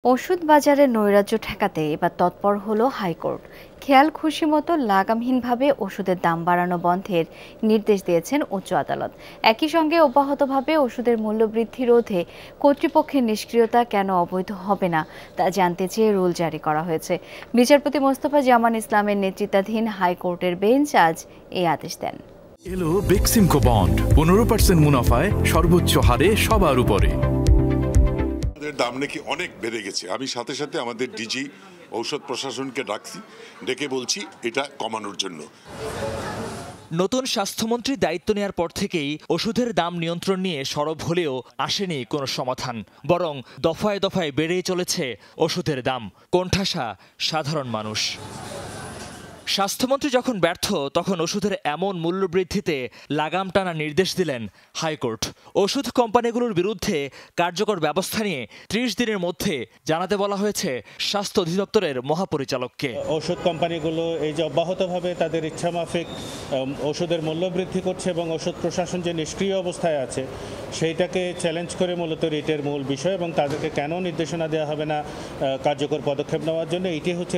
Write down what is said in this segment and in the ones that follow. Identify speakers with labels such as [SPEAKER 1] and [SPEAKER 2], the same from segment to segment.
[SPEAKER 1] ওষুধ বাজারে নৈরাজ্য ঠেকাতে এবার তৎপর হলো হাইকোর্ট। খেয়াল খুশি মতো লাগামহীনভাবে ওষুধের দাম বাড়ানো বন্ধের নির্দেশ দিয়েছেন উচ্চ আদালত। একই সঙ্গে অব্যাহতভাবে ওষুধের মূল্যবৃদ্ধি রোধে কর্তৃপক্ষের নিষ্ক্রিয়তা কেন অবৈধ হবে না তা জানতে চেয়ে রুল জারি করা হয়েছে। বিচারপতি মোস্তফা জামান ইসলামের নেতৃত্বাধীন হাইকোর্টের বেঞ্চ আজ এই আদেশ দেন।
[SPEAKER 2] এলো বেক্সিমকো বন্ড 15% মুনাফায় সর্বোচ্চ হারে সবার উপরে।
[SPEAKER 3] দাম নাকি অনেক বেড়ে গেছে। আমি সাথে সাথে আমাদের ডিজি ঔষধ প্রশাসনকে ডেকে বলছি এটা কমানোর জন্য।
[SPEAKER 4] নতুন স্বাস্থ্যমন্ত্রী দায়িত্ব নেওয়ার পর থেকেই ওষুধের দাম নিয়ন্ত্রণ নিয়ে সরব হলেও আসেনি কোনো সমাধান, বরং দফায় দফায় বেড়েই চলেছে ওষুধের দাম। কোণঠাসা সাধারণ মানুষ। স্বাস্থ্যমন্ত্রী যখন ব্যর্থ, তখন ওষুধের এমন মূল্যবৃদ্ধিতে লাগাম টানার নির্দেশ দিলেন হাইকোর্ট। ওষুধ কোম্পানিগুলোর বিরুদ্ধে কার্যকর ব্যবস্থা নিয়ে 30 দিনের মধ্যে জানাতে বলা হয়েছে স্বাস্থ্য অধিদপ্তরের মহাপরিচালককে।
[SPEAKER 5] ওষুধ কোম্পানিগুলো এই যে অব্যাহতভাবে তাদের ইচ্ছামাফিক ওষুধের মূল্য বৃদ্ধি করছে এবং ওষুধ প্রশাসন যে নিষ্ক্রিয় অবস্থায় আছে সেইটাকে চ্যালেঞ্জ করে মূলত রিটের মূল বিষয়, এবং তাদেরকে কেন নির্দেশনা দেওয়া হবে না কার্যকর পদক্ষেপ নেওয়ার জন্য, এটি হচ্ছে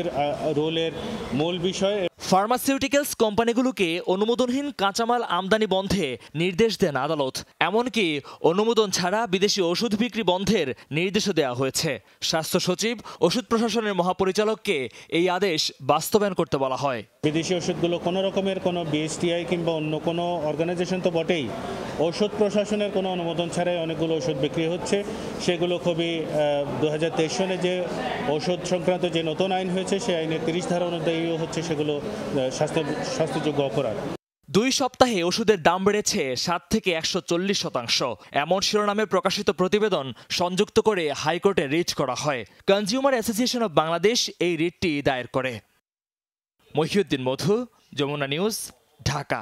[SPEAKER 5] রুলের মূল বিষয়।
[SPEAKER 4] ফার্মাসিউটিক্যালস কোম্পানিগুলোকে অনুমোদনহীন কাঁচামাল আমদানি বন্ধে নির্দেশ দেন আদালত। এমনকি অনুমোদন ছাড়া বিদেশি ওষুধ বিক্রি বন্ধের নির্দেশও দেওয়া হয়েছে। স্বাস্থ্য সচিব, ওষুধ প্রশাসনের মহাপরিচালককে এই আদেশ বাস্তবায়ন করতে বলা হয়।
[SPEAKER 5] বিদেশি ওষুধগুলো কোনো রকমের কোনো বিএসটিআই কিংবা অন্য কোনো অর্গানাইজেশন তো বটেই, ওষুধ প্রশাসনের কোনো অনুমোদন ছাড়াই অনেকগুলো ওষুধ বিক্রি হচ্ছে। সেগুলো খুবই 2023 সনে যে ওষুধ সংক্রান্ত যে নতুন আইন হয়েছে সেই আইনের 30 ধারা অনুযায়ীও হচ্ছে সেগুলো শাস্তিযোগ্য অপরাধ।
[SPEAKER 4] 2 সপ্তাহে ওষুধের দাম বেড়েছে 7 থেকে 140%। এমন শিরোনামে প্রকাশিত প্রতিবেদন সংযুক্ত করে হাইকোর্টে রিট করা হয়। কনজিউমার অ্যাসোসিয়েশন অব বাংলাদেশ এই রিটটি দায়ের করে। মহিউদ্দিন মধু, যমুনা নিউজ, ঢাকা।